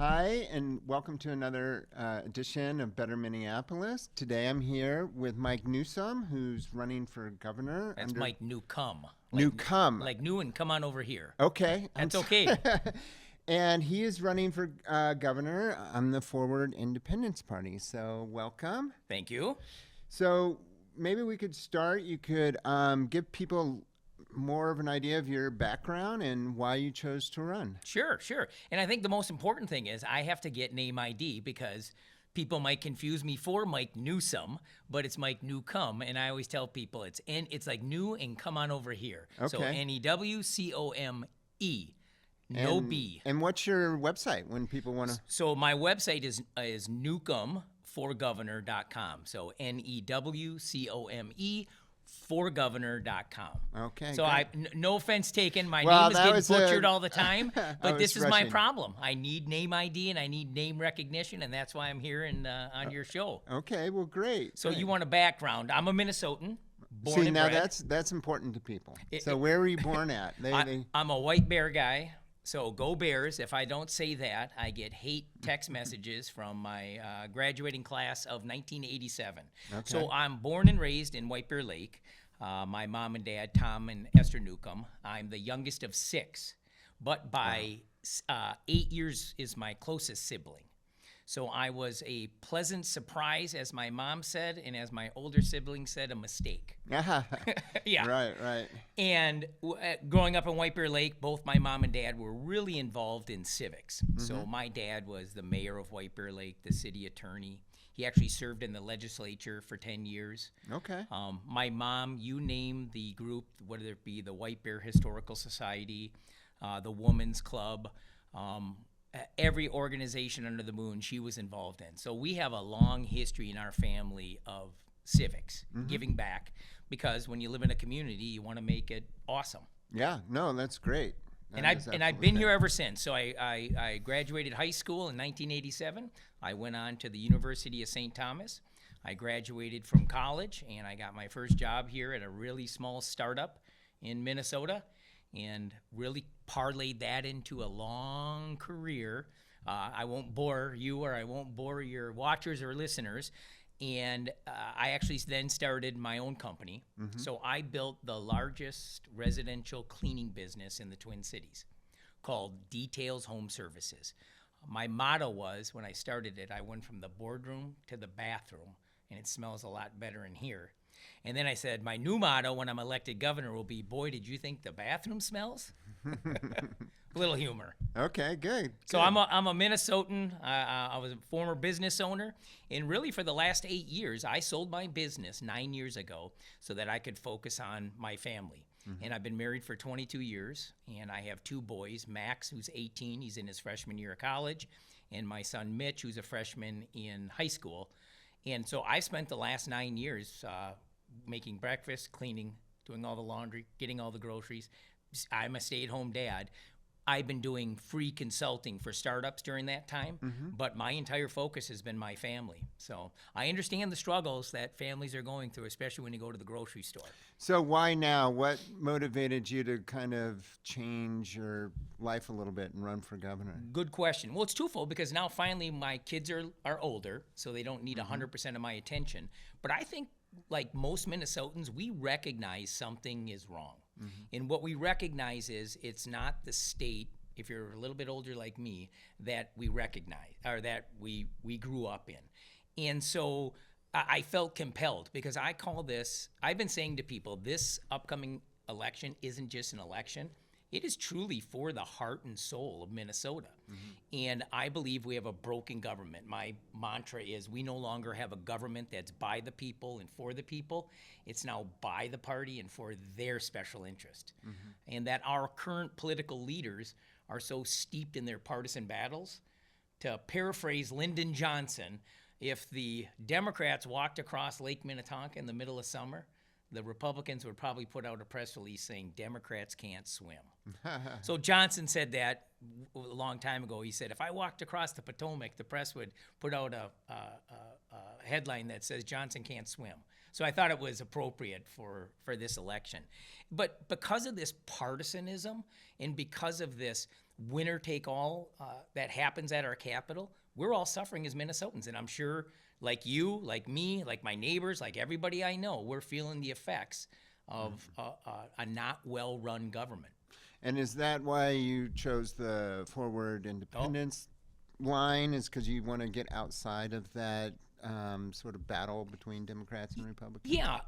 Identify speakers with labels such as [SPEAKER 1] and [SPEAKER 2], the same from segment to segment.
[SPEAKER 1] Hi, and welcome to another edition of Better Minneapolis. Today I'm here with Mike Newcome, who's running for governor.
[SPEAKER 2] That's Mike Newcome.
[SPEAKER 1] Newcome.
[SPEAKER 2] Like new and come on over here.
[SPEAKER 1] Okay.
[SPEAKER 2] That's okay.
[SPEAKER 1] And he is running for governor on the Forward Independence Party. So welcome.
[SPEAKER 2] Thank you.
[SPEAKER 1] So maybe we could start. You could give people more of an idea of your background and why you chose to run.
[SPEAKER 2] Sure. And I think the most important thing is I have to get name ID because people might confuse me for Mike Newsome, but it's Mike Newcome, and I always tell people it's like new and come on over here.
[SPEAKER 1] Okay.
[SPEAKER 2] So Newcome, no B.
[SPEAKER 1] And what's your website when people want to?
[SPEAKER 2] So my website is newcomeforgovernor.com. So Newcome forgovernor.com.
[SPEAKER 1] Okay.
[SPEAKER 2] So no offense taken. My
[SPEAKER 1] Well,
[SPEAKER 2] name is getting butchered all the time,
[SPEAKER 1] I
[SPEAKER 2] but
[SPEAKER 1] was
[SPEAKER 2] this is my
[SPEAKER 1] rushing.
[SPEAKER 2] problem. I need name ID and I need name recognition, and that's why I'm here and on your show.
[SPEAKER 1] Okay, well, great.
[SPEAKER 2] So
[SPEAKER 1] great.
[SPEAKER 2] you want a background? I'm a Minnesotan, born
[SPEAKER 1] See,
[SPEAKER 2] and
[SPEAKER 1] now
[SPEAKER 2] bred.
[SPEAKER 1] that's important to people. So where were you born at?
[SPEAKER 2] I'm a white bear guy. So go Bears. If I don't say that, I get hate text messages from my graduating class of 1987.
[SPEAKER 1] Okay.
[SPEAKER 2] So I'm born and raised in White Bear Lake. My mom and dad, Tom and Esther Newcome. I'm the youngest of 6, but by 8 years is my closest sibling. So I was a pleasant surprise, as my mom said, and as my older sibling said, a mistake. Yeah.
[SPEAKER 1] Right.
[SPEAKER 2] And growing up in White Bear Lake, both my mom and dad were really involved in civics. Mm-hmm. So my dad was the mayor of White Bear Lake, the city attorney. He actually served in the legislature for 10 years.
[SPEAKER 1] Okay.
[SPEAKER 2] My mom, you name the group, whether it be the White Bear Historical Society, the Women's Club, every organization under the moon she was involved in. So we have a long history in our family of civics, giving back, because when you live in a community, you want to make it awesome.
[SPEAKER 1] Yeah, no, that's great.
[SPEAKER 2] And I've been here ever since. So I graduated high school in 1987. I went on to the University of St. Thomas. I graduated from college, and I got my first job here at a really small startup in Minnesota, and really parlayed that into a long career. I won't bore you, or I won't bore your watchers or listeners. And I actually then started my own company. Mm-hmm. So I built the largest residential cleaning business in the Twin Cities, called Details Home Services. My motto was, when I started it, I went from the boardroom to the bathroom, and it smells a lot better in here. And then I said, my new motto when I'm elected governor will be, boy, did you think the bathroom smells? A little humor.
[SPEAKER 1] Okay, good.
[SPEAKER 2] So I'm a Minnesotan. I was a former business owner, and really for the last 8 years, I sold my business 9 years ago so that I could focus on my family. Mm-hmm. And I've been married for 22 years, and I have 2 boys, Max, who's 18, he's in his freshman year of college, and my son Mitch, who's a freshman in high school. And so I spent the last 9 years making breakfast, cleaning, doing all the laundry, getting all the groceries. I'm a stay-at-home dad. I've been doing free consulting for startups during that time, but my entire focus has been my family. So I understand the struggles that families are going through, especially when you go to the grocery store.
[SPEAKER 1] So why now? What motivated you to kind of change your life a little bit and run for governor?
[SPEAKER 2] Good question. Well, it's twofold, because now finally my kids are older, so they don't need 100% of my attention. But I think, like most Minnesotans, we recognize something is wrong. And what we recognize is it's not the state, if you're a little bit older like me, that we recognize or that we grew up in. And so I felt compelled, because I call this, I've been saying to people, this upcoming election isn't just an election. It is truly for the heart and soul of Minnesota. And I believe we have a broken government. My mantra is, we no longer have a government that's by the people and for the people. It's now by the party and for their special interest. And that our current political leaders are so steeped in their partisan battles. To paraphrase Lyndon Johnson, if the Democrats walked across Lake Minnetonka in the middle of summer, the Republicans would probably put out a press release saying Democrats can't swim. So Johnson said that a long time ago. He said, if I walked across the Potomac, the press would put out a headline that says Johnson can't swim. So I thought it was appropriate for this election. But because of this partisanism and because of this winner take all that happens at our capital, we're all suffering as Minnesotans. And I'm sure, like you, like me, like my neighbors, like everybody I know, we're feeling the effects of a not well run government.
[SPEAKER 1] And is that why you chose the forward independence line? Is because you want to get outside of that sort of battle between Democrats and Republicans?
[SPEAKER 2] Yeah,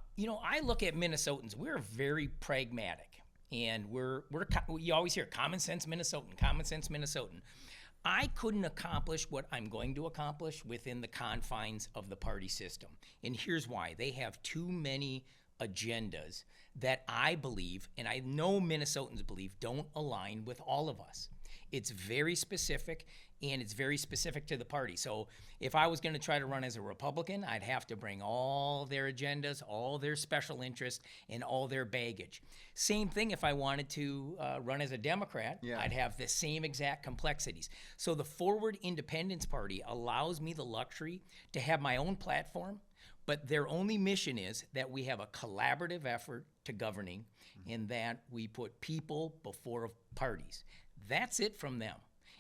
[SPEAKER 2] I look at Minnesotans. We're very pragmatic, and you always hear common sense Minnesotan, common sense Minnesotan. I couldn't accomplish what I'm going to accomplish within the confines of the party system, and here's why: they have too many agendas that I believe, and I know Minnesotans believe, don't align with all of us. It's very specific, and it's very specific to the party. So if I was going to try to run as a Republican, I'd have to bring all their agendas, all their special interests, and all their baggage. Same thing if I wanted to run as a Democrat, I'd have the same exact complexities. So the Forward Independence Party allows me the luxury to have my own platform, but their only mission is that we have a collaborative effort to governing and that we put people before parties. That's it from them.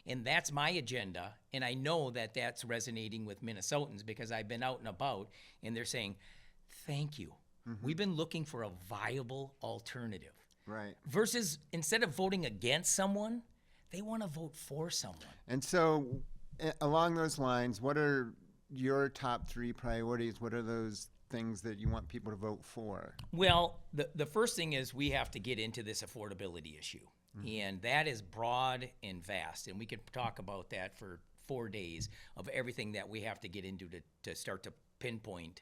[SPEAKER 2] And that's my agenda. And I know that that's resonating with Minnesotans because I've been out and about and they're saying, thank you. We've been looking for a viable alternative.
[SPEAKER 1] Right.
[SPEAKER 2] Versus instead of voting against someone, they want to vote for someone.
[SPEAKER 1] And so along those lines, what are your top 3 priorities? What are those things that you want people to vote for?
[SPEAKER 2] Well, the first thing is we have to get into this affordability issue. And that is broad and vast. And we could talk about that for 4 days of everything that we have to get into to start to pinpoint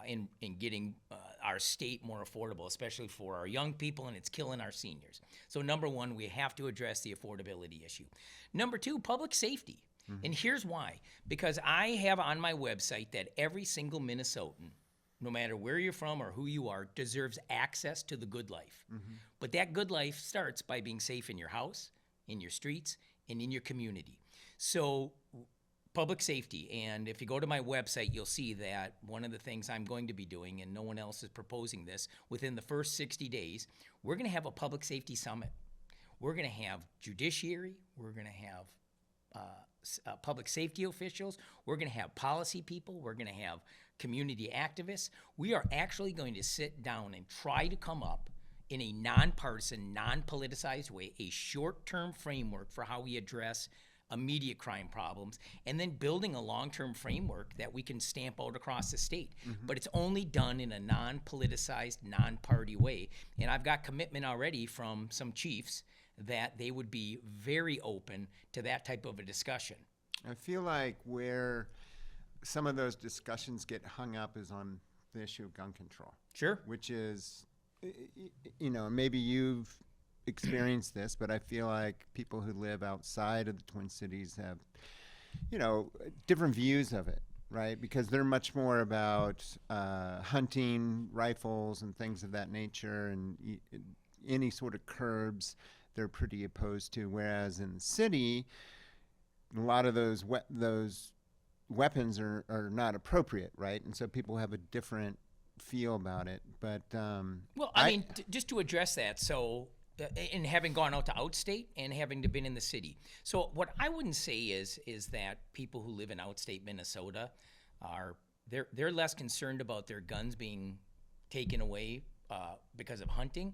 [SPEAKER 2] in getting our state more affordable, especially for our young people, and it's killing our seniors. So number 1, we have to address the affordability issue. Number 2, public safety. And here's why. Because I have on my website that every single Minnesotan, no matter where you're from or who you are, deserves access to the good life. But that good life starts by being safe in your house, in your streets, and in your community. So public safety, and if you go to my website, you'll see that one of the things I'm going to be doing, and no one else is proposing this, within the first 60 days, we're going to have a public safety summit. We're going to have judiciary, we're going to have public safety officials, we're going to have policy people, we're going to have community activists. We are actually going to sit down and try to come up in a nonpartisan, non-politicized way, a short-term framework for how we address immediate crime problems, and then building a long-term framework that we can stamp out across the state. But it's only done in a non-politicized, non-party way. And I've got commitment already from some chiefs that they would be very open to that type of a discussion.
[SPEAKER 1] I feel like where some of those discussions get hung up is on the issue of gun control.
[SPEAKER 2] Sure.
[SPEAKER 1] Which is, maybe you've experienced this, but I feel like people who live outside of the Twin Cities have, different views of it, right? Because they're much more about hunting, rifles, and things of that nature, and any sort of curbs they're pretty opposed to. Whereas in the city, a lot of those weapons are not appropriate, right? And so people have a different feel about it. But
[SPEAKER 2] just to address that, so in having gone out to outstate and having been in the city, so what I wouldn't say is that people who live in outstate Minnesota they're less concerned about their guns being taken away because of hunting.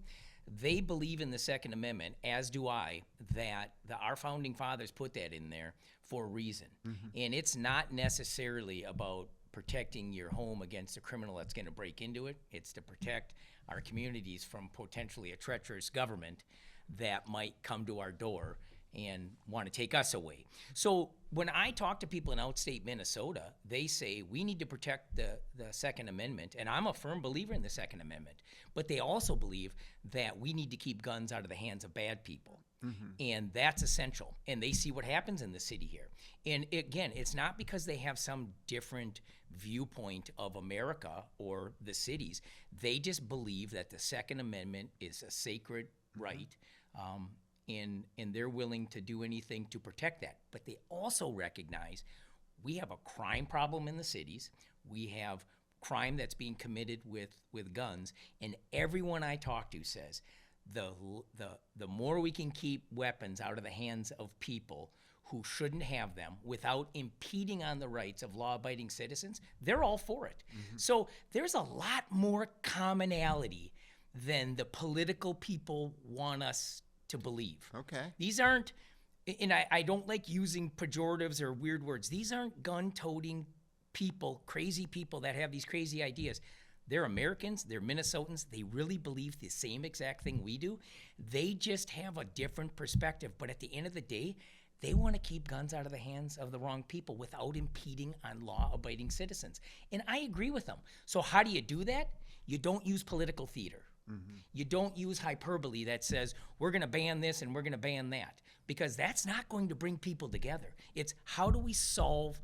[SPEAKER 2] They believe in the Second Amendment, as do I, that our founding fathers put that in there for a reason. And it's not necessarily about protecting your home against a criminal that's going to break into it. It's to protect our communities from potentially a treacherous government that might come to our door and want to take us away. So when I talk to people in outstate Minnesota, they say we need to protect the Second Amendment, and I'm a firm believer in the Second Amendment, but they also believe that we need to keep guns out of the hands of bad people. And that's essential. And they see what happens in the city here. And again, it's not because they have some different viewpoint of America or the cities. They just believe that the Second Amendment is a sacred right, and they're willing to do anything to protect that. But they also recognize we have a crime problem in the cities. We have crime that's being committed with guns, and everyone I talk to says the more we can keep weapons out of the hands of people who shouldn't have them without impeding on the rights of law-abiding citizens, they're all for it. So there's a lot more commonality than the political people want us to believe.
[SPEAKER 1] Okay.
[SPEAKER 2] These aren't, and I don't like using pejoratives or weird words. These aren't gun-toting people, crazy people that have these crazy ideas. They're Americans, they're Minnesotans, they really believe the same exact thing we do. They just have a different perspective, but at the end of the day, they want to keep guns out of the hands of the wrong people without impeding on law-abiding citizens. And I agree with them. So how do you do that? You don't use political theater. You don't use hyperbole that says, we're going to ban this and we're going to ban that, because that's not going to bring people together. It's how do we solve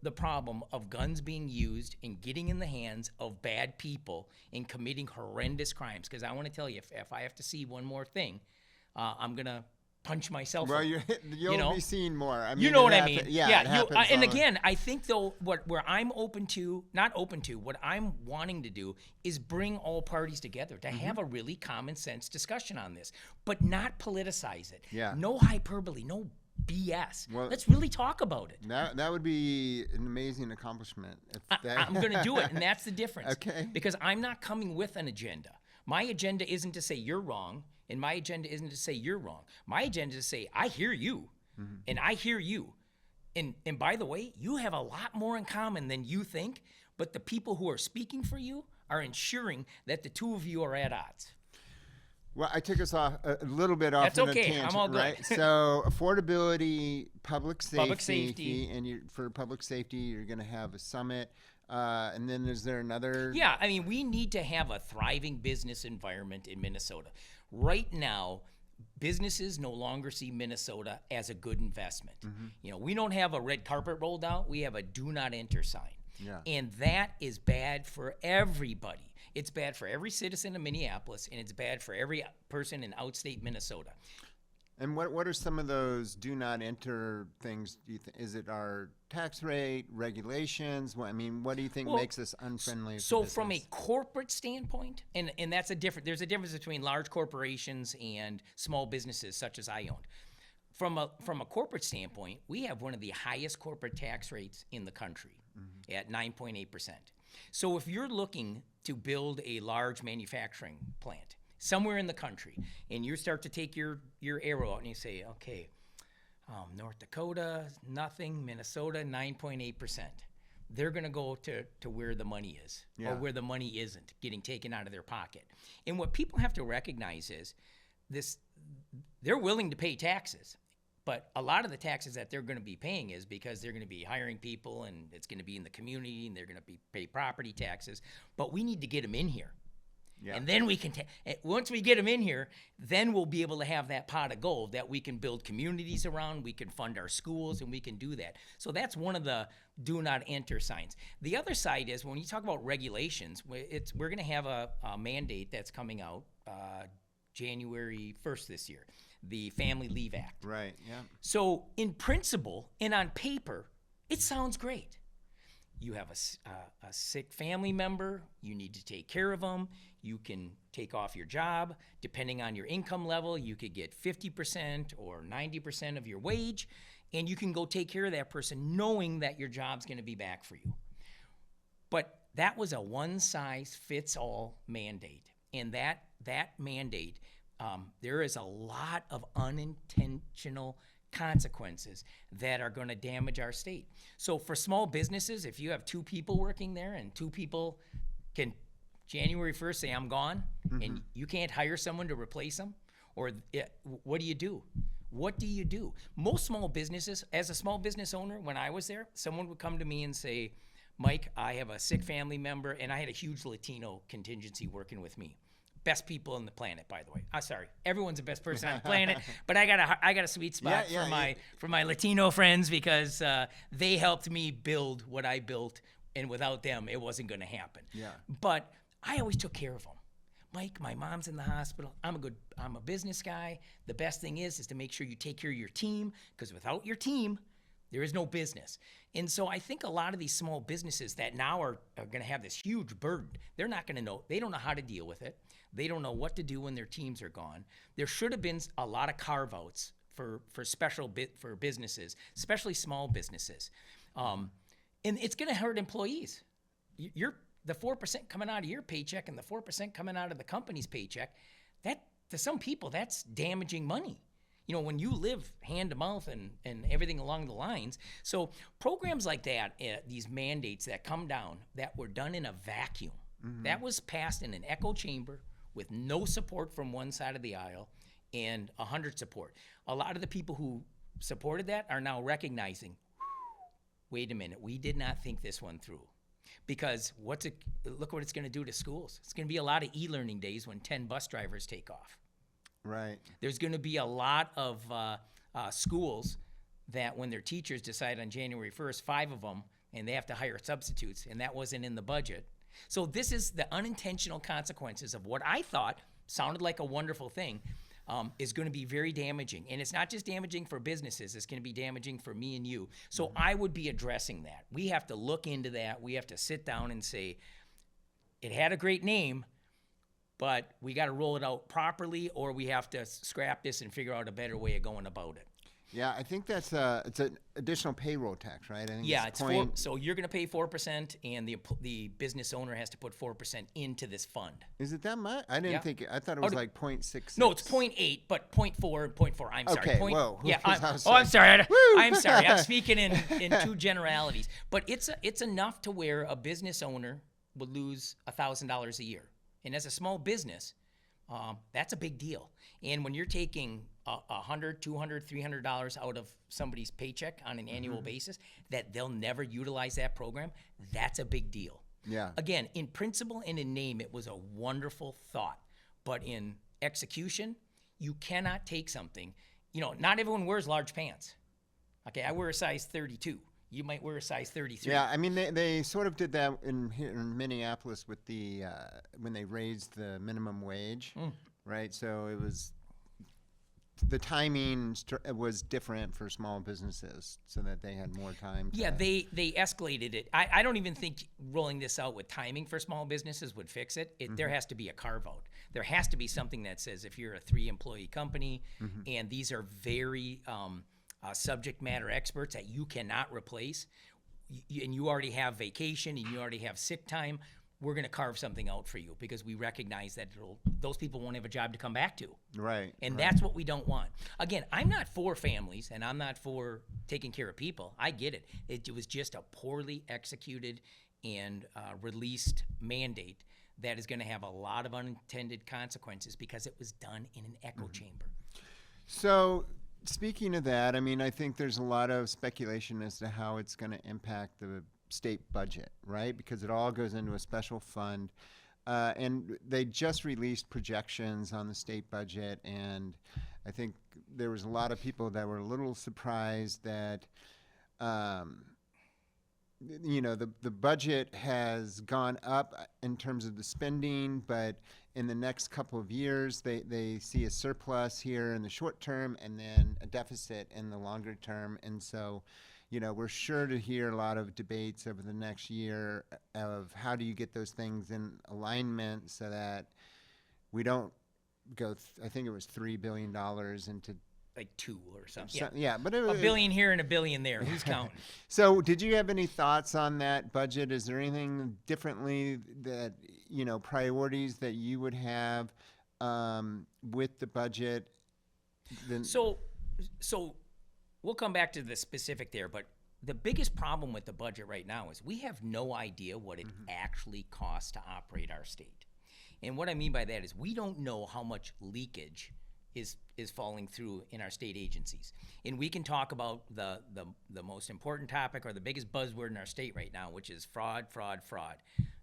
[SPEAKER 2] the problem of guns being used and getting in the hands of bad people and committing horrendous crimes. Because I want to tell you, if I have to see one more thing, I'm going to punch myself.
[SPEAKER 1] Well, you'll be seeing more. I mean,
[SPEAKER 2] you know what I mean?
[SPEAKER 1] Yeah. It happens
[SPEAKER 2] and
[SPEAKER 1] all
[SPEAKER 2] again, I think though, where I'm what I'm wanting to do is bring all parties together to have a really common sense discussion on this, but not politicize it.
[SPEAKER 1] Yeah.
[SPEAKER 2] No hyperbole, no BS.
[SPEAKER 1] Well,
[SPEAKER 2] let's really talk about it.
[SPEAKER 1] That would be an amazing accomplishment.
[SPEAKER 2] I'm going to do it, and that's the difference.
[SPEAKER 1] Okay.
[SPEAKER 2] Because I'm not coming with an agenda. My agenda isn't to say you're wrong, and my agenda isn't to say you're wrong. My agenda is to say, I hear you, and I hear you. And by the way, you have a lot more in common than you think, but the people who are speaking for you are ensuring that the two of you are at odds.
[SPEAKER 1] Well, I took us off a little bit off.
[SPEAKER 2] That's
[SPEAKER 1] in
[SPEAKER 2] okay.
[SPEAKER 1] A tangent,
[SPEAKER 2] I'm all good.
[SPEAKER 1] Right? So affordability, public safety,
[SPEAKER 2] safety.
[SPEAKER 1] and for public safety, you're going to have a summit. And then is there another?
[SPEAKER 2] Yeah, I mean, we need to have a thriving business environment in Minnesota. Right now, businesses no longer see Minnesota as a good investment. You know, we don't have a red carpet rolled out. We have a do not enter sign.
[SPEAKER 1] Yeah.
[SPEAKER 2] And that is bad for everybody. It's bad for every citizen of Minneapolis, and it's bad for every person in outstate Minnesota.
[SPEAKER 1] And what are some of those do not enter things? Do you is it our tax rate, regulations? What do you think makes us unfriendly?
[SPEAKER 2] So from a corporate standpoint, and that's there's a difference between large corporations and small businesses such as I owned. From a corporate standpoint, we have one of the highest corporate tax rates in the country at 9.8%. So if you're looking to build a large manufacturing plant somewhere in the country, and you start to take your arrow out and you say, okay, North Dakota, nothing, Minnesota, 9.8%. They're going to go to where the money is, or where the money isn't getting taken out of their pocket. And what people have to recognize is they're willing to pay taxes. But a lot of the taxes that they're going to be paying is because they're going to be hiring people, and it's going to be in the community, and they're going to pay property taxes. But we need to get them in here. Yeah. And then we can, once we get them in here, then we'll be able to have that pot of gold that we can build communities around, we can fund our schools, and we can do that. So that's one of the do not enter signs. The other side is when you talk about regulations, we're going to have a mandate that's coming out January 1st this year, the Family Leave Act.
[SPEAKER 1] Right, yeah.
[SPEAKER 2] So in principle and on paper, it sounds great. You have a sick family member, you need to take care of them, you can take off your job. Depending on your income level, you could get 50% or 90% of your wage, and you can go take care of that person knowing that your job's going to be back for you. But that was a one-size-fits-all mandate, and that mandate, there is a lot of unintentional consequences that are going to damage our state. So for small businesses, if you have two people working there and two people can January 1st say, I'm gone, and you can't hire someone to replace them, or what do you do? What do you do? Most small businesses, as a small business owner, when I was there, someone would come to me and say, Mike, I have a sick family member, and I had a huge Latino contingency working with me. Best people on the planet, by the way. Sorry, everyone's the best person on the planet, but I got a sweet spot for my Latino friends because they helped me build what I built, and without them, it wasn't going to happen.
[SPEAKER 1] Yeah.
[SPEAKER 2] But I always took care of them. Mike, my mom's in the hospital. I'm a business guy. The best thing is to make sure you take care of your team, because without your team, There is no business. And so I think a lot of these small businesses that now are going to have this huge burden, they're not going to know. They don't know how to deal with it. They don't know what to do when their teams are gone. There should have been a lot of carve-outs for for businesses, especially small businesses. And it's going to hurt employees. You're the 4% coming out of your paycheck and the 4% coming out of the company's paycheck, that to some people, that's damaging money. You know, when you live hand to mouth and everything along the lines. So programs like that, these mandates that come down that were done in a vacuum, that was passed in an echo chamber with no support from one side of the aisle and 100 support. A lot of the people who supported that are now recognizing, wait a minute, we did not think this one through. Because look what it's going to do to schools. It's going to be a lot of e-learning days when 10 bus drivers take off.
[SPEAKER 1] Right.
[SPEAKER 2] There's going to be a lot of schools that when their teachers decide on January 1st, 5 of them, and they have to hire substitutes, and that wasn't in the budget. So this is the unintentional consequences of what I thought sounded like a wonderful thing, is going to be very damaging. And it's not just damaging for businesses, it's going to be damaging for me and you. So I would be addressing that. We have to look into that. We have to sit down and say, it had a great name, but we got to roll it out properly, or we have to scrap this and figure out a better way of going about it.
[SPEAKER 1] Yeah, I think it's an additional payroll tax, right? I think
[SPEAKER 2] Yeah, so you're going to pay 4%, and the business owner has to put 4% into this fund.
[SPEAKER 1] Is it that much? I didn't think. I thought it was like 0.6.
[SPEAKER 2] No, it's 0.8, but 0.4 and 0.4. I'm sorry.
[SPEAKER 1] Okay, whoa.
[SPEAKER 2] Yeah, I'm
[SPEAKER 1] sorry.
[SPEAKER 2] sorry. I'm sorry. I'm speaking in two generalities, but it's enough to where a business owner would lose $1,000 a year, and as a small business, that's a big deal. And when you're taking $100, $200, $300 out of somebody's paycheck on an annual basis, that they'll never utilize that program, that's a big deal.
[SPEAKER 1] Yeah.
[SPEAKER 2] Again, in principle and in name, it was a wonderful thought. But in execution, you cannot take something. You know, not everyone wears large pants. Okay, I wear a size 32. You might wear a size 33.
[SPEAKER 1] Yeah, I mean, they sort of did that in Minneapolis with the when they raised the minimum wage, right? So it was the timing was different for small businesses so that they had more time.
[SPEAKER 2] Yeah, they escalated it. I don't even think rolling this out with timing for small businesses would fix it. There has to be a carve out. There has to be something that says if you're a 3-employee company and these are very subject matter experts that you cannot replace, and you already have vacation and you already have sick time, we're going to carve something out for you because we recognize that those people won't have a job to come back to.
[SPEAKER 1] Right.
[SPEAKER 2] And that's what we don't want. Again, I'm not for families and I'm not for taking care of people. I get it. It was just a poorly executed and released mandate that is going to have a lot of unintended consequences because it was done in an echo chamber.
[SPEAKER 1] So speaking of that, I mean, I think there's a lot of speculation as to how it's going to impact the state budget, right? Because it all goes into a special fund. And they just released projections on the state budget. And I think there was a lot of people that were a little surprised that, you know, the budget has gone up in terms of the spending, but in the next couple of years, they see a surplus here in the short term and then a deficit in the longer term. And so, you know, we're sure to hear a lot of debates over the next year of how do you get those things in alignment so that we don't go, I think it was $3 billion into
[SPEAKER 2] like 2 or something.
[SPEAKER 1] Yeah, but
[SPEAKER 2] a billion here and a billion there. Who's counting?
[SPEAKER 1] So did you have any thoughts on that budget? Is there anything differently that, you know, priorities that you would have with the budget?
[SPEAKER 2] So we'll come back to the specific there, but the biggest problem with the budget right now is we have no idea what it actually costs to operate our state. And what I mean by that is we don't know how much leakage is falling through in our state agencies. And we can talk about the most important topic or the biggest buzzword in our state right now, which is fraud.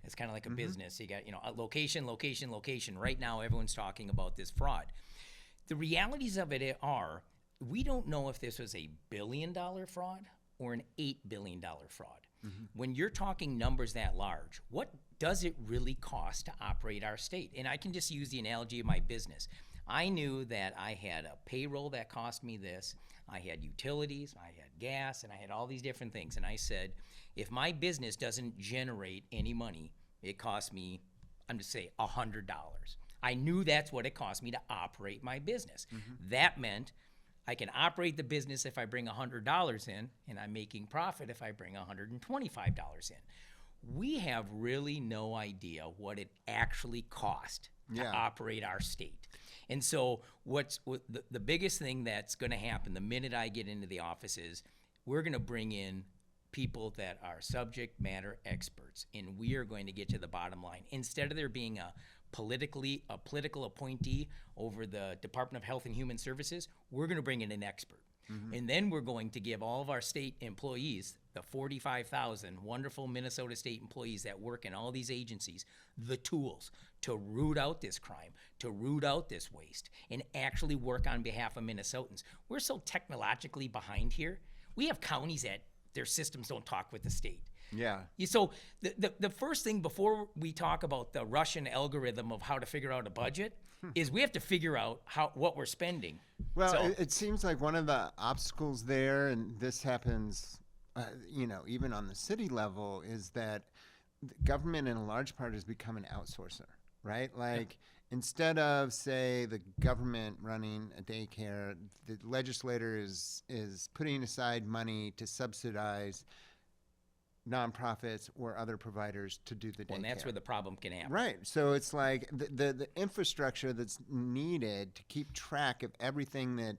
[SPEAKER 2] It's kind of like a business. You got, you know, location. Right now, everyone's talking about this fraud. The realities of it are, we don't know if this was a $1 billion fraud or an $8 billion fraud. When you're talking numbers that large, what does it really cost to operate our state? And I can just use the analogy of my business. I knew that I had a payroll that cost me this. I had utilities, I had gas, and I had all these different things. And I said, if my business doesn't generate any money, it costs me, I'm just say $100. I knew that's what it cost me to operate my business. That meant I can operate the business if I bring $100 in, and I'm making profit if I bring $125 in. We have really no idea what it actually cost to operate our state. And so the biggest thing that's going to happen the minute I get into the office is we're going to bring in people that are subject matter experts, and we are going to get to the bottom line. Instead of there being a political appointee over the Department of Health and Human Services, we're going to bring in an expert. And then we're going to give all of our state employees, the 45,000 wonderful Minnesota state employees that work in all these agencies, the tools to root out this crime, to root out this waste, and actually work on behalf of Minnesotans. We're so technologically behind here. We have counties that their systems don't talk with the state.
[SPEAKER 1] Yeah.
[SPEAKER 2] So the first thing before we talk about the Russian algorithm of how to figure out a budget is we have to figure out what we're spending.
[SPEAKER 1] Well,
[SPEAKER 2] So-
[SPEAKER 1] it seems like one of the obstacles there, and this happens, even on the city level, is that the government in a large part has become an outsourcer, right? Like instead of, say, the government running a daycare, the legislator is putting aside money to subsidize nonprofits or other providers to do the daycare.
[SPEAKER 2] And that's where the problem can happen.
[SPEAKER 1] Right. So it's like the infrastructure that's needed to keep track of everything that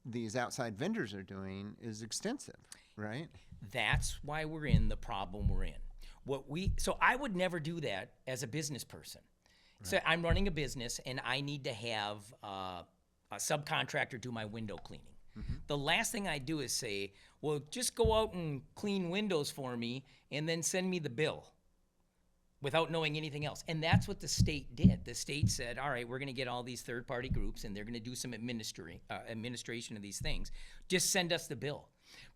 [SPEAKER 1] these outside vendors are doing is extensive, right?
[SPEAKER 2] That's why we're in the problem we're in. So I would never do that as a business person. Right. So I'm running a business and I need to have a subcontractor do my window cleaning. The last thing I do is say, well, just go out and clean windows for me and then send me the bill without knowing anything else. And that's what the state did. The state said, all right, we're going to get all these third-party groups and they're going to do some administration of these things. Just send us the bill.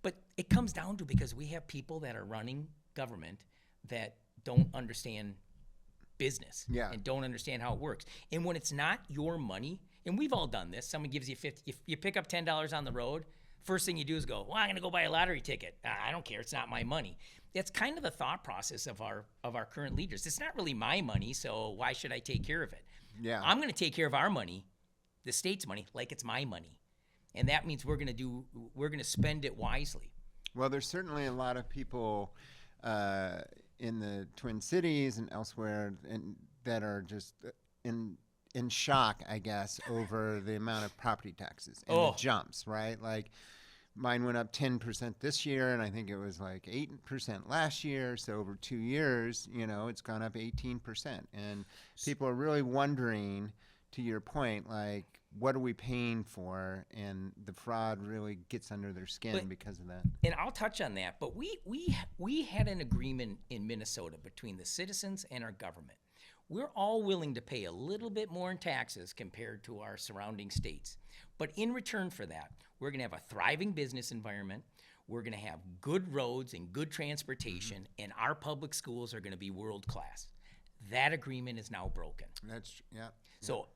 [SPEAKER 2] But it comes down to because we have people that are running government that don't understand business and don't understand how it works. And when it's not your money, and we've all done this, someone gives you $50, if you pick up $10 on the road, first thing you do is go, well, I'm going to go buy a lottery ticket. I don't care. It's not my money. That's kind of the thought process of our current leaders. It's not really my money, so why should I take care of it?
[SPEAKER 1] Yeah.
[SPEAKER 2] I'm going to take care of our money, the state's money, like it's my money. And that means we're going to spend it wisely.
[SPEAKER 1] Well, there's certainly a lot of people in the Twin Cities and elsewhere that are just in shock, I guess, over the amount of property taxes and the jumps, right? Like mine went up 10% this year, and I think it was like 8% last year. So over 2 years, it's gone up 18%. And people are really wondering, to your point, like, what are we paying for? And the fraud really gets under their skin because of that.
[SPEAKER 2] And I'll touch on that, but we had an agreement in Minnesota between the citizens and our government. We're all willing to pay a little bit more in taxes compared to our surrounding states. But in return for that, we're going to have a thriving business environment. We're going to have good roads and good transportation, and our public schools are going to be world class. That agreement is now broken. So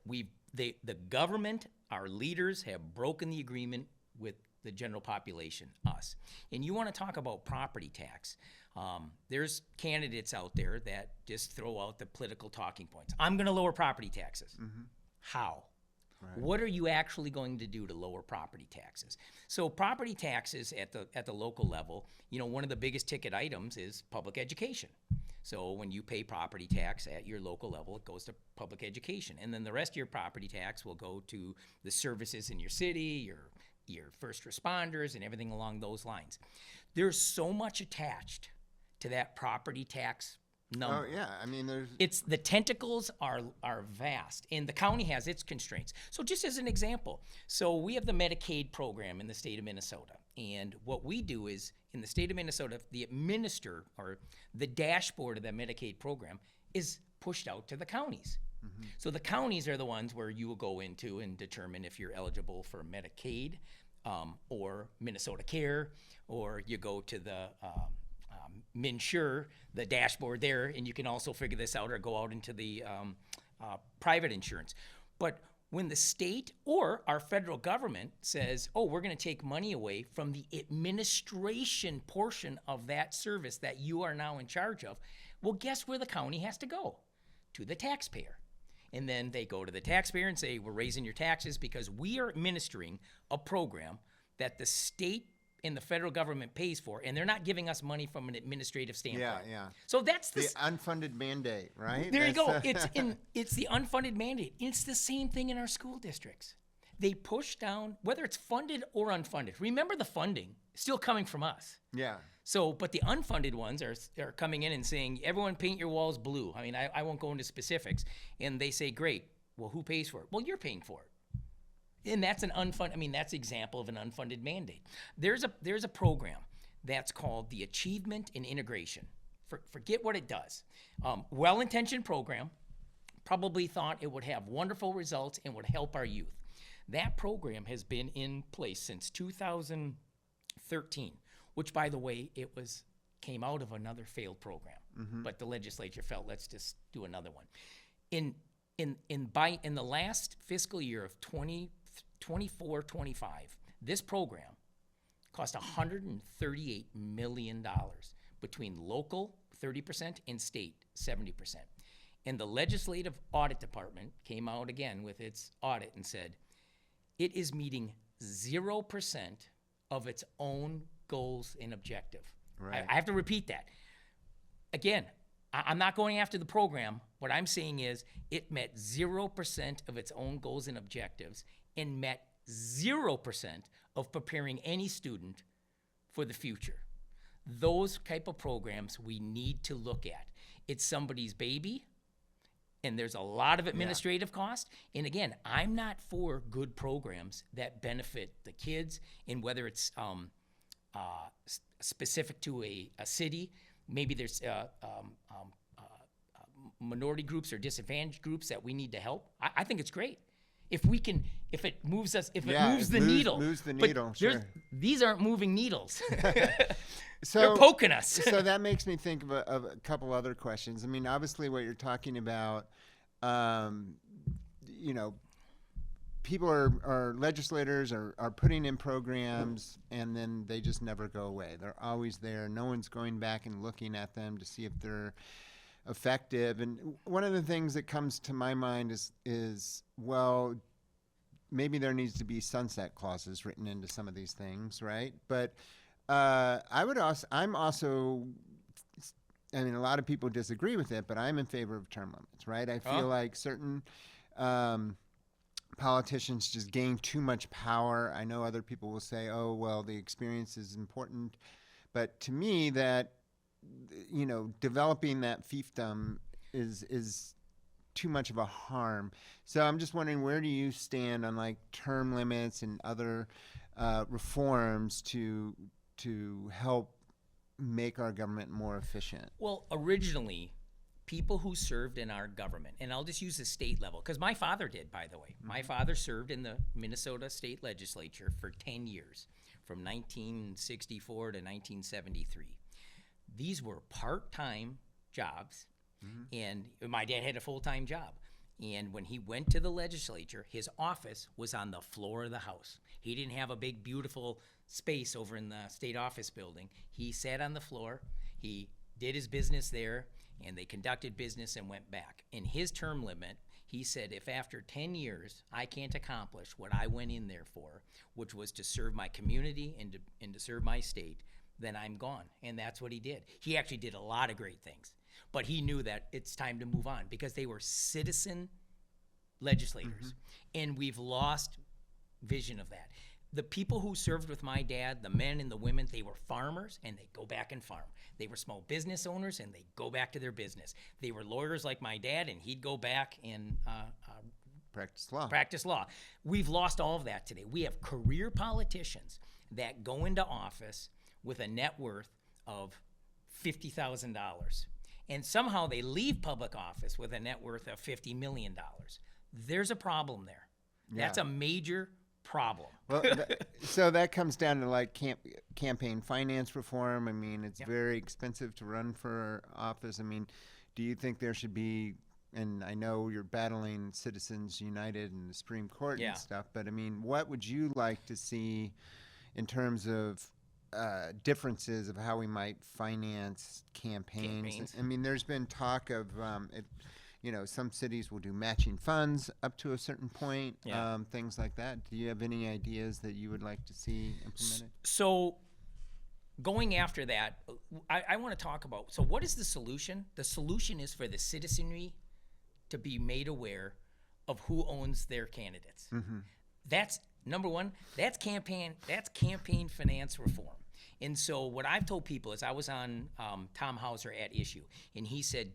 [SPEAKER 2] the government, our leaders have broken the agreement with the general population, us. And you want to talk about property tax. There's candidates out there that just throw out the political talking points. I'm going to lower property taxes. How? Right. What are you actually going to do to lower property taxes? So property taxes at the local level, one of the biggest ticket items is public education. So when you pay property tax at your local level, it goes to public education. And then the rest of your property tax will go to the services in your city, your first responders, and everything along those lines. There's so much attached to that property tax number.
[SPEAKER 1] Oh, yeah. I mean,
[SPEAKER 2] the tentacles are vast, and the county has its constraints. So just as an example, so we have the Medicaid program in the state of Minnesota. And what we do is, in the state of Minnesota, the dashboard of the Medicaid program is pushed out to the counties. So the counties are the ones where you will go into and determine if you're eligible for Medicaid or Minnesota Care, or you go to the MinSure, the dashboard there, and you can also figure this out or go out into the private insurance. But when the state or our federal government says, oh, we're going to take money away from the administration portion of that service that you are now in charge of, well, guess where the county has to go? To the taxpayer. And then they go to the taxpayer and say, we're raising your taxes because we are administering a program that the state and the federal government pays for, and they're not giving us money from an administrative standpoint.
[SPEAKER 1] Yeah.
[SPEAKER 2] So that's
[SPEAKER 1] the unfunded mandate, right?
[SPEAKER 2] There you go. It's the unfunded mandate. It's the same thing in our school districts. They push down, whether it's funded or unfunded. Remember, the funding is still coming from us.
[SPEAKER 1] Yeah.
[SPEAKER 2] So, but the unfunded ones are coming in and saying, everyone paint your walls blue. I mean, I won't go into specifics. And they say, great. Well, who pays for it? Well, you're paying for it. And that's an that's an example of an unfunded mandate. There's a program that's called the Achievement and Integration. Forget what it does. Well-intentioned program, probably thought it would have wonderful results and would help our youth. That program has been in place since 2013, which, by the way, came out of another failed program. But the legislature felt, let's just do another one. In the last fiscal year of 24-25, this program cost $138 million between local 30% and state 70%. And the Legislative Audit Department came out again with its audit and said it is meeting 0% of its own goals and objective.
[SPEAKER 1] Right.
[SPEAKER 2] I have to repeat that. Again, I'm not going after the program. What I'm saying is it met 0% of its own goals and objectives and met 0% of preparing any student for the future. Those type of programs we need to look at. It's somebody's baby, and there's a lot of administrative cost. And again, I'm not for good programs that benefit the kids, and whether it's specific to a city, maybe there's minority groups or disadvantaged groups that we need to help. I think it's great. If it moves the needle.
[SPEAKER 1] Moves the
[SPEAKER 2] But
[SPEAKER 1] needle, sure.
[SPEAKER 2] These aren't moving needles.
[SPEAKER 1] So,
[SPEAKER 2] they're poking us.
[SPEAKER 1] So that makes me think of a couple other questions. I mean, obviously what you're talking about, people are legislators are putting in programs and then they just never go away. They're always there. No one's going back and looking at them to see if they're effective. And one of the things that comes to my mind is well, maybe there needs to be sunset clauses written into some of these things, right? But I mean, a lot of people disagree with it, but I'm in favor of term limits, right? I feel like certain politicians just gain too much power. I know other people will say, oh, well, the experience is important. But to me, that, developing that fiefdom is too much of a harm. So I'm just wondering, where do you stand on like term limits and other reforms to help make our government more efficient?
[SPEAKER 2] Well, originally, people who served in our government, and I'll just use the state level, because my father did, by the way. My father served in the Minnesota State Legislature for 10 years, from 1964 to 1973. These were part-time jobs, and my dad had a full-time job. And when he went to the legislature, his office was on the floor of the House. He didn't have a big, beautiful space over in the state office building. He sat on the floor. He did his business there, and they conducted business and went back. In his term limit, he said, if after 10 years I can't accomplish what I went in there for, which was to serve my community and to serve my state, then I'm gone. And that's what he did. He actually did a lot of great things. But he knew that it's time to move on because they were citizen legislators. And we've lost vision of that. The people who served with my dad, the men and the women, they were farmers and they go back and farm. They were small business owners and they go back to their business. They were lawyers like my dad and he'd go back and practice law. We've lost all of that today. We have career politicians that go into office with a net worth of $50,000. And somehow they leave public office with a net worth of $50 million. There's a problem there. That's a major problem.
[SPEAKER 1] Well, so that comes down to like campaign finance reform. I mean, it's very expensive to run for office. I mean, do you think there should be and I know you're battling Citizens United and the Supreme Court
[SPEAKER 2] Yeah.
[SPEAKER 1] and stuff, but I mean, what would you like to see in terms of differences of how we might finance campaigns? I mean, there's been talk of, some cities will do matching funds up to a certain point,
[SPEAKER 2] Yeah.
[SPEAKER 1] things like that. Do you have any ideas that you would like to see implemented?
[SPEAKER 2] So going after that, I want to talk about, so what is the solution? The solution is for the citizenry to be made aware of who owns their candidates. That's number one. That's campaign finance reform. And so what I've told people is, I was on Tom Hauser at Issue, and he said,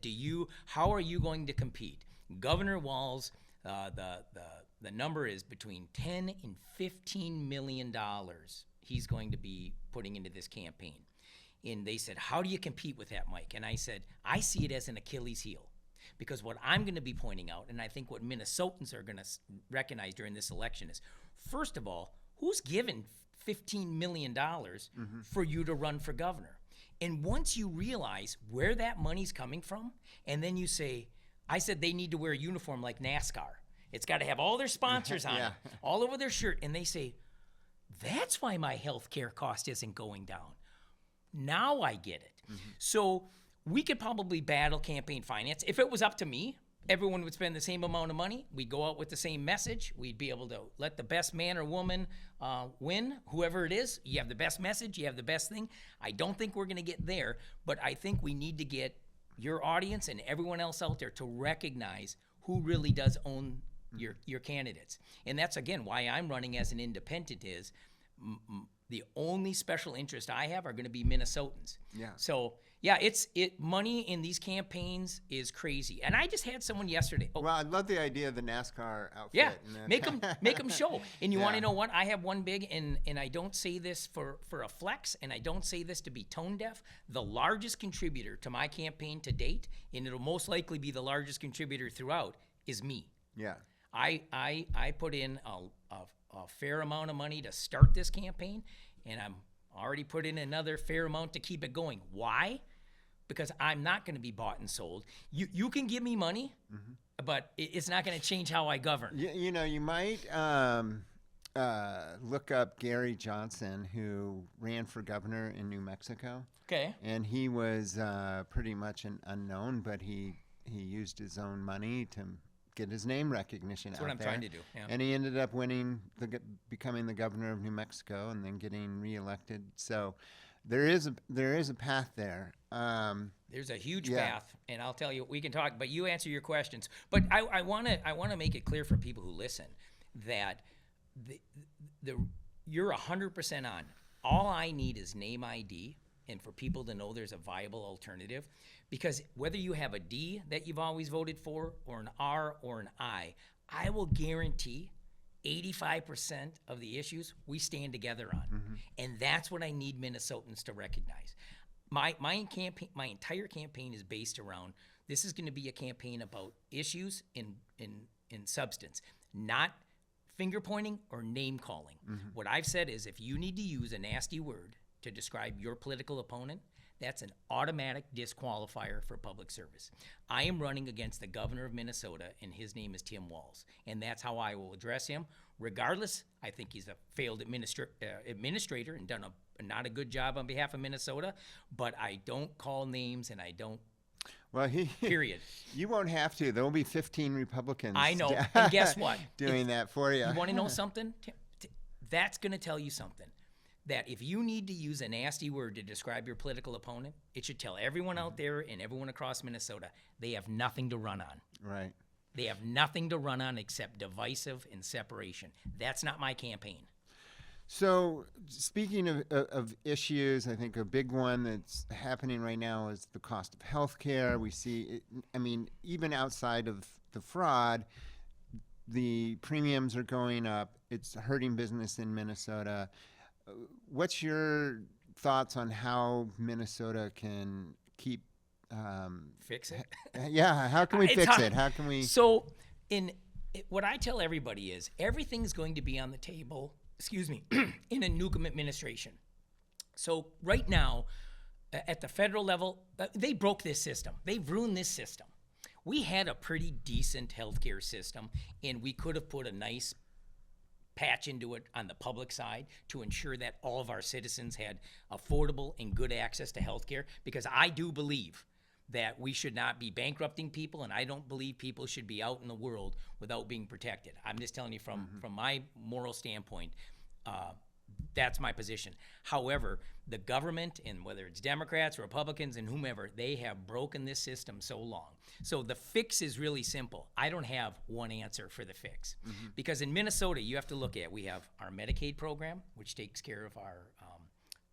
[SPEAKER 2] how are you going to compete? Governor Walz, the number is between 10 and 15 million dollars he's going to be putting into this campaign. And they said, how do you compete with that, Mike? And I said, I see it as an Achilles heel. Because what I'm going to be pointing out, and I think what Minnesotans are going to recognize during this election is, first of all, who's given $15 million for you to run for governor? And once you realize where that money's coming from, and then you say, I said they need to wear a uniform like NASCAR. It's got to have all their sponsors on it, all over their shirt. And they say, that's why my health care cost isn't going down. Now I get it. So we could probably battle campaign finance. If it was up to me, everyone would spend the same amount of money. We'd go out with the same message. We'd be able to let the best man or woman win, whoever it is. You have the best message. You have the best thing. I don't think we're going to get there, but I think we need to get your audience and everyone else out there to recognize who really does own your candidates. And that's, again, why I'm running as an independent is the only special interest I have are going to be Minnesotans. Yeah. So, yeah, money in these campaigns is crazy. And I just had someone yesterday.
[SPEAKER 1] Well, I love the idea of the NASCAR outfit.
[SPEAKER 2] Yeah, make them show. And you want to know what? I have one big, and I don't say this for a flex, and I don't say this to be tone deaf. The largest contributor to my campaign to date, and it'll most likely be the largest contributor throughout, is me.
[SPEAKER 1] Yeah.
[SPEAKER 2] I put in a fair amount of money to start this campaign, and I'm already put in another fair amount to keep it going. Why? Because I'm not going to be bought and sold. You can give me money, but it's not going to change how I govern.
[SPEAKER 1] You might look up Gary Johnson, who ran for governor in New Mexico.
[SPEAKER 2] Okay.
[SPEAKER 1] And he was pretty much an unknown, but he used his own money to get his name recognition out there.
[SPEAKER 2] That's what I'm trying to do. Yeah.
[SPEAKER 1] And he ended up becoming the governor of New Mexico and then getting reelected. So there is a path there.
[SPEAKER 2] There's a huge path, and I'll tell you, we can talk, but you answer your questions. But I want to make it clear for people who listen that you're 100% on. All I need is name ID, and for people to know there's a viable alternative. Because whether you have a D that you've always voted for, or an R or an I will guarantee 85% of the issues we stand together on. And that's what I need Minnesotans to recognize. My entire campaign is based around, this is going to be a campaign about issues in substance, not finger pointing or name calling. What I've said is, if you need to use a nasty word to describe your political opponent, that's an automatic disqualifier for public service. I am running against the governor of Minnesota, and his name is Tim Walz, and that's how I will address him. Regardless, I think he's a failed administrator and done not a good job on behalf of Minnesota, but I don't call names, and I don't.
[SPEAKER 1] Well,
[SPEAKER 2] period.
[SPEAKER 1] You won't have to. There will be 15 Republicans.
[SPEAKER 2] I know. And guess what?
[SPEAKER 1] Doing that for you.
[SPEAKER 2] You want to know something? That's going to tell you something. That if you need to use a nasty word to describe your political opponent, it should tell everyone out there and everyone across Minnesota they have nothing to run on.
[SPEAKER 1] Right.
[SPEAKER 2] They have nothing to run on except divisive and separation. That's not my campaign.
[SPEAKER 1] So speaking of issues, I think a big one that's happening right now is the cost of health care. We see, even outside of the fraud, the premiums are going up. It's hurting business in Minnesota. What's your thoughts on how Minnesota can keep
[SPEAKER 2] fix it?
[SPEAKER 1] Yeah, how can we fix it? How can we?
[SPEAKER 2] So, what I tell everybody is everything's going to be on the table. In a Newcome administration. So right now, at the federal level, they broke this system. They've ruined this system. we had a pretty decent healthcare system, and we could have put a nice patch into it on the public side to ensure that all of our citizens had affordable and good access to healthcare, because I do believe that we should not be bankrupting people, and I don't believe people should be out in the world without being protected. I'm just telling you from my moral standpoint, that's my position. However, the government, and whether it's Democrats, Republicans, and whomever, they have broken this system so long. So the fix is really simple. I don't have one answer for the fix. Because in Minnesota, you have to look at, we have our Medicaid program, which takes care of our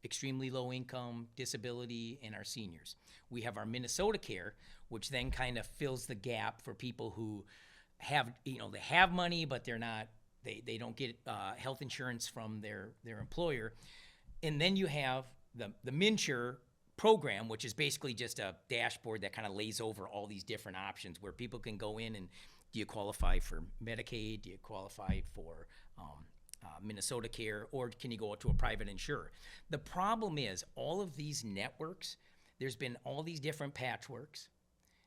[SPEAKER 2] extremely low income, disability, and our seniors. We have our Minnesota Care, which then kind of fills the gap for people who have, they have money, but they're not, they don't get health insurance from their employer. And then you have the MNsure program, which is basically just a dashboard that kind of lays over all these different options where people can go in and, do you qualify for Medicaid? Do you qualify for Minnesota Care, or can you go to a private insurer? The problem is all of these networks, there's been all these different patchworks.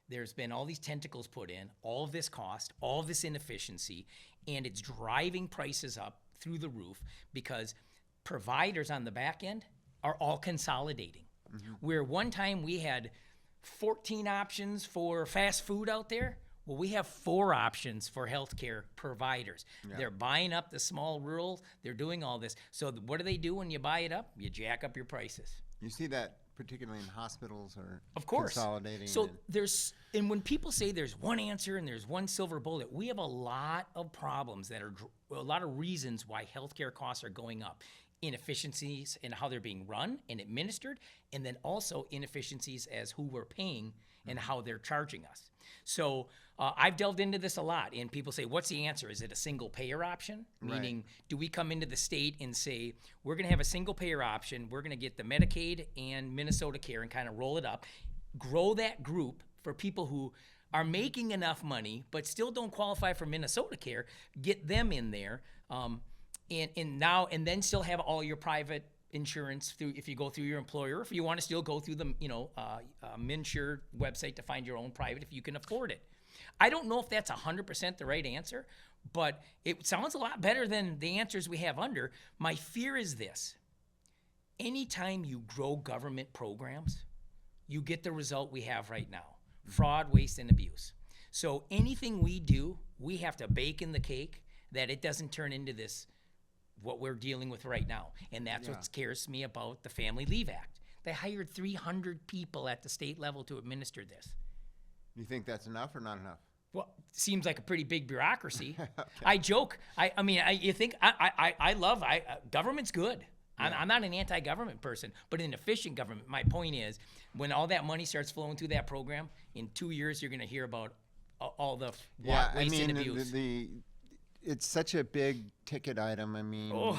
[SPEAKER 2] There's been all these tentacles put in, all of this cost, all of this inefficiency, and it's driving prices up through the roof because providers on the back end are all consolidating. Where one time we had 14 options for fast food out there, well, we have 4 options for healthcare providers. Yeah. They're buying up the small rural. They're doing all this. So what do they do when you buy it up? You jack up your prices.
[SPEAKER 1] You see that particularly in hospitals or
[SPEAKER 2] of course
[SPEAKER 1] consolidating.
[SPEAKER 2] So and when people say there's one answer and there's one silver bullet, we have a lot of problems that are a lot of reasons why healthcare costs are going up. Inefficiencies in how they're being run and administered, and then also inefficiencies as who we're paying and how they're charging us. So I've delved into this a lot, and people say, what's the answer? Is it a single payer option? Meaning, do we come into the state and say, we're going to have a single payer option, we're going to get the Medicaid and Minnesota Care and kind of roll it up, grow that group for people who are making enough money but still don't qualify for Minnesota Care, get them in there, and then still have all your private insurance through, if you go through your employer, or if you want to still go through the MNsure website to find your own private if you can afford it. I don't know if that's 100% the right answer, but it sounds a lot better than the answers we have under. My fear is this: anytime you grow government programs, you get the result we have right now: fraud, waste, and abuse. So anything we do, we have to bake in the cake that it doesn't turn into this, what we're dealing with right now. And that's what scares me about the Family Leave Act. They hired 300 people at the state level to administer this.
[SPEAKER 1] You think that's enough or not enough?
[SPEAKER 2] Well, seems like a pretty big bureaucracy.
[SPEAKER 1] Okay.
[SPEAKER 2] I joke. You think government's good. Yeah. I'm not an anti-government person, but an efficient government. My point is, when all that money starts flowing through that program, in 2 years, you're going to hear about all the waste and abuse.
[SPEAKER 1] It's such a big ticket item. I mean,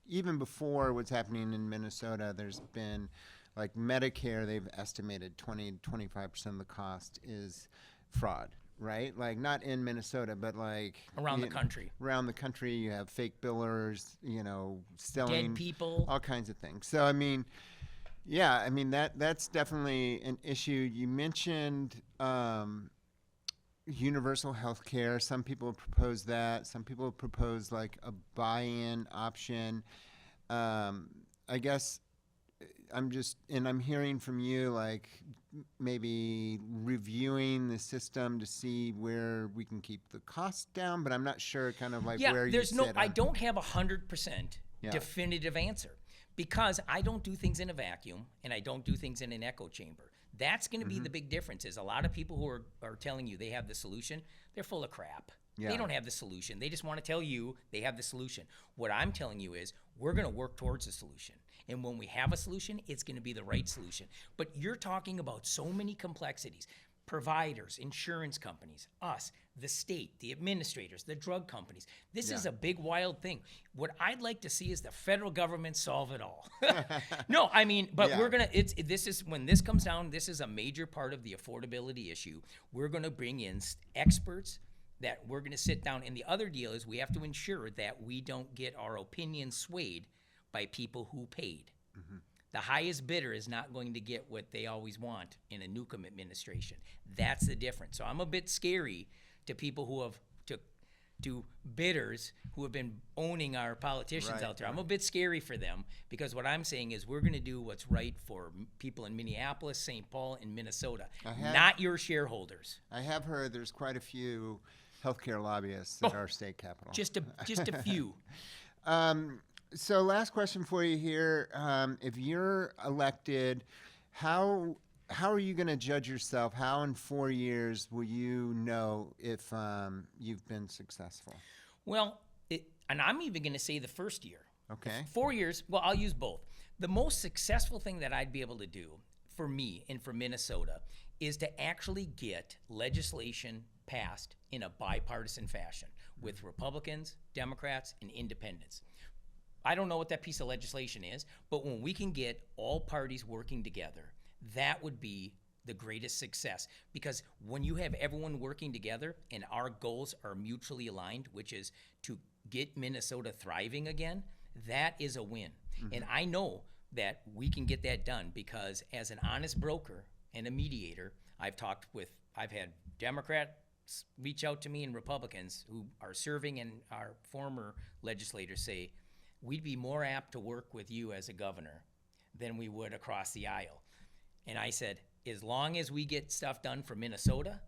[SPEAKER 1] even before what's happening in Minnesota, there's been, like Medicare, they've estimated 20 to 25% of the cost is fraud, right? Like not in Minnesota, but like
[SPEAKER 2] around the country.
[SPEAKER 1] Around the country, you have fake billers, selling
[SPEAKER 2] dead people,
[SPEAKER 1] all kinds of things. So I mean, that's definitely an issue. You mentioned universal health care. Some people propose that. Some people propose like a buy-in option. I guess I'm hearing from you like maybe reviewing the system to see where we can keep the cost down, but I'm not sure kind of like where you sit.
[SPEAKER 2] I don't have 100% definitive answer, because I don't do things in a vacuum and I don't do things in an echo chamber. That's going to be the big difference. Is a lot of people who are telling you they have the solution, they're full of crap. Yeah. They don't have the solution. They just want to tell you they have the solution. What I'm telling you is we're going to work towards a solution. And when we have a solution, it's going to be the right solution. But you're talking about so many complexities. Providers, insurance companies, us, the state, the administrators, the drug companies. This is a big, wild thing. What I'd like to see is the federal government solve it all. No, I mean, but we're gonna. When this comes down, this is a major part of the affordability issue. We're gonna bring in experts that we're gonna sit down. And the other deal is we have to ensure that we don't get our opinions swayed by people who paid. The highest bidder is not going to get what they always want in a Newcome administration. That's the difference. So I'm a bit scary to people who have to bidders who have been owning our politicians out there. I'm a bit scary for them because what I'm saying is we're going to do what's right for people in Minneapolis, St. Paul, and Minnesota, not your shareholders.
[SPEAKER 1] I have heard there's quite a few healthcare lobbyists at our state capitol.
[SPEAKER 2] Just a few.
[SPEAKER 1] So last question for you here. If you're elected, how are you going to judge yourself? How in 4 years will you know if you've been successful?
[SPEAKER 2] Well, and I'm even going to say the first year.
[SPEAKER 1] Okay.
[SPEAKER 2] 4 years, well, I'll use both. The most successful thing that I'd be able to do for me and for Minnesota is to actually get legislation passed in a bipartisan fashion with Republicans, Democrats, and independents. I don't know what that piece of legislation is, but when we can get all parties working together, that would be the greatest success. Because when you have everyone working together and our goals are mutually aligned, which is to get Minnesota thriving again, that is a win. And I know that we can get that done because as an honest broker and a mediator, I've had Democrats reach out to me and Republicans who are serving and our former legislators say, we'd be more apt to work with you as a governor than we would across the aisle. And I said, as long as we get stuff done for Minnesota,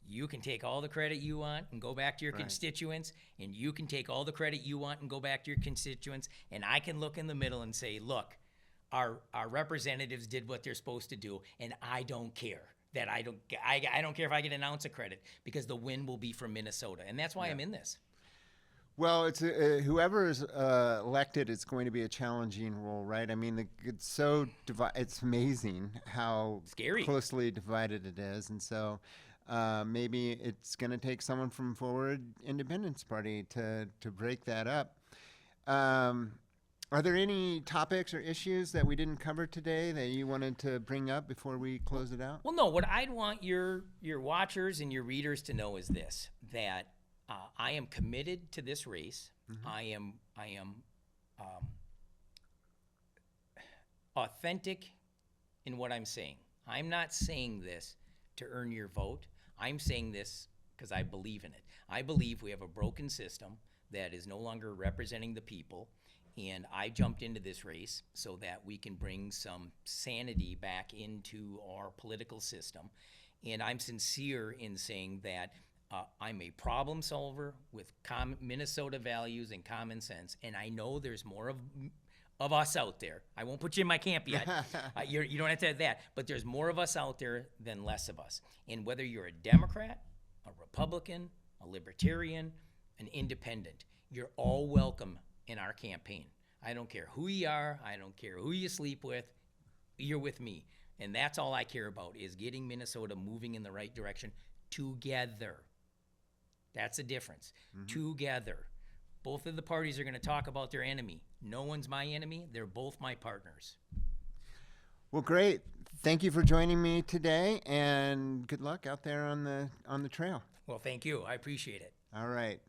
[SPEAKER 2] you can take all the credit you want and go back to your constituents, and you can take all the credit you want and go back to your constituents, and I can look in the middle and say, look, our representatives did what they're supposed to do, and I don't care. I don't care if I get an ounce of credit because the win will be from Minnesota, and that's why I'm in this.
[SPEAKER 1] Well, it's whoever is elected, it's going to be a challenging role, right? I mean, it's amazing how closely divided it is, and so maybe it's going to take someone from Forward Independence Party to break that up. Are there any topics or issues that we didn't cover today that you wanted to bring up before we close it out?
[SPEAKER 2] Well, no. What I'd want your watchers and your readers to know is this: that I am committed to this race. I am authentic in what I'm saying. I'm not saying this to earn your vote. I'm saying this because I believe in it. I believe we have a broken system that is no longer representing the people, and I jumped into this race so that we can bring some sanity back into our political system. And I'm sincere in saying that I'm a problem solver with Minnesota values and common sense, and I know there's more of us out there. I won't put you in my camp yet. You don't have to have that, but there's more of us out there than less of us. And whether you're a Democrat, a Republican, a Libertarian, an Independent, you're all welcome in our campaign. I don't care who you are. I don't care who you sleep with. You're with me. And that's all I care about is getting Minnesota moving in the right direction together. That's the difference. Together. Both of the parties are going to talk about their enemy. No one's my enemy. They're both my partners.
[SPEAKER 1] Well, great. Thank you for joining me today, and good luck out there on the trail.
[SPEAKER 2] Well, thank you. I appreciate it.
[SPEAKER 1] All right.